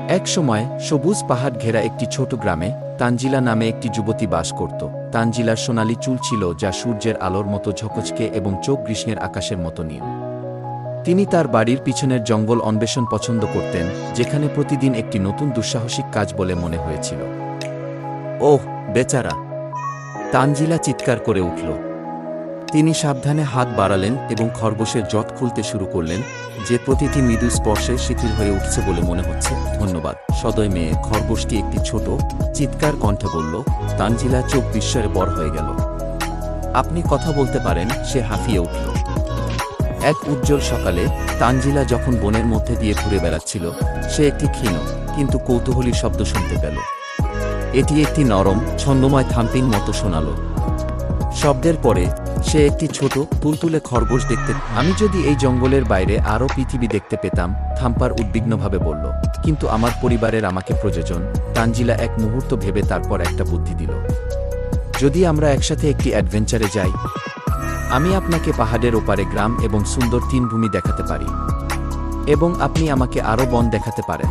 এক সময় সবুজ পাহাড় ঘেরা একটি ছোট গ্রামে তানজিলা নামে একটি যুবতী বাস করত। তানজিলার সোনালি চুল ছিল যা সূর্যের আলোর মতো ঝকঝকে এবং চোখ গ্রীষ্মের আকাশের মতো নীল। তিনি তার বাড়ির পিছনের জঙ্গল অন্বেষণ পছন্দ করতেন, যেখানে প্রতিদিন একটি নতুন দুঃসাহসিক কাজ বলে মনে হয়েছিল। ওহ বেচারা! তানজিলা চিৎকার করে উঠল। তিনি সাবধানে হাত বাড়ালেন এবং খরগোশের জট খুলতে শুরু করলেন, যে প্রতিটি মৃদু স্পর্শে শিথিল হয়ে উঠছে বলে মনে হচ্ছে। ধন্যবাদ সদয় মেয়ে, খরগোশটি একটি ছোট চিৎকার কণ্ঠে বলল। তানজিলা চোখ বিস্ময়ে বড় হয়ে গেল। আপনি কথা বলতে পারেন? সে হাঁফিয়ে উঠল। এক উজ্জ্বল সকালে তানজিলা যখন বনের মধ্যে দিয়ে ঘুরে বেড়াচ্ছিল, সে একটি ক্ষীণ কিন্তু কৌতূহলী শব্দ শুনতে পেল। এটি একটি নরম ছন্দময় থাম্পিং মতো শোনাল। শব্দের পরে সে একটি ছোট তুলতুলে খরগোশ দেখতে। আমি যদি এই জঙ্গলের বাইরে আরও পৃথিবী দেখতে পেতাম, থাম্পার উদ্বিগ্নভাবে বলল। কিন্তু আমার পরিবারের আমাকে প্রয়োজন। তানজিলা এক মুহূর্ত ভেবে তারপর একটা বুদ্ধি দিল। যদি আমরা একসাথে একটি অ্যাডভেঞ্চারে যাই, আমি আপনাকে পাহাড়ের ওপারে গ্রাম এবং সুন্দর তৃণভূমি দেখাতে পারি, এবং আপনি আমাকে আরও বন দেখাতে পারেন।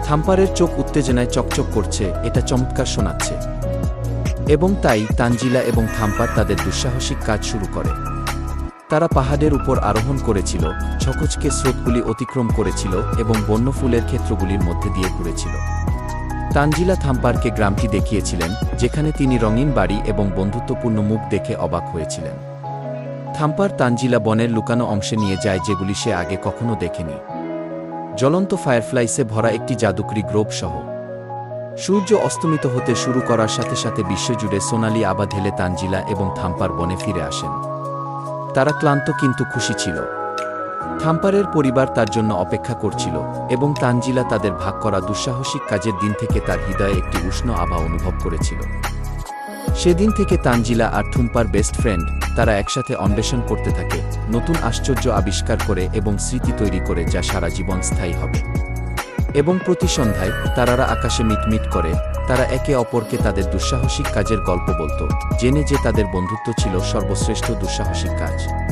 থাম্পারের চোখ উত্তেজনায় চকচক করছে, এটা চমৎকার শোনাচ্ছে। এবং তাই তানজিলা এবং থাম্পার তাদের দুঃসাহসিক কাজ শুরু করে। তারা পাহাড়ের উপর আরোহণ করেছিল, ঝকঝকে স্রোতগুলি অতিক্রম করেছিল এবং বন্য ফুলের ক্ষেত্রগুলির মধ্যে দিয়ে ঘুরেছিল। তানজিলা থাম্পারকে গ্রামটি দেখিয়েছিলেন, যেখানে তিনি রঙিন বাড়ি এবং বন্ধুত্বপূর্ণ মুখ দেখে অবাক হয়েছিলেন। থাম্পার তানজিলা বনের লুকানো অংশে নিয়ে যায়, যেগুলি সে আগে কখনো দেখেনি। জ্বলন্ত ফায়ারফ্লাইসে ভরা একটি জাদুকরি গ্রোভ সহ। সূর্য অস্তমিত হতে শুরু করার সাথে সাথে বিশ্বজুড়ে সোনালি আভা ঢেলে তানজিলা এবং থাম্পার বনে ফিরে আসেন। তারা ক্লান্ত কিন্তু খুশি ছিল। থাম্পারের পরিবার তার জন্য অপেক্ষা করছিল, এবং তানজিলা তাদের ভাগ করা দুঃসাহসিক কাজের দিন থেকে তার হৃদয়ে একটি উষ্ণ আভা অনুভব করেছিল। সেদিন থেকে তানজিলা আর থাম্পার বেস্ট ফ্রেন্ড। তারা একসাথে অন্বেষণ করতে থাকে, নতুন আশ্চর্য আবিষ্কার করে এবং স্মৃতি তৈরি করে যা সারা জীবন স্থায়ী হবে। এবং প্রতি সন্ধ্যায় তারারা আকাশে মিটমিট করে, তারা একে অপরকে তাদের দুঃসাহসিক কাজের গল্প বলত, জেনে যে তাদের বন্ধুত্ব ছিল সর্বশ্রেষ্ঠ দুঃসাহসিক কাজ।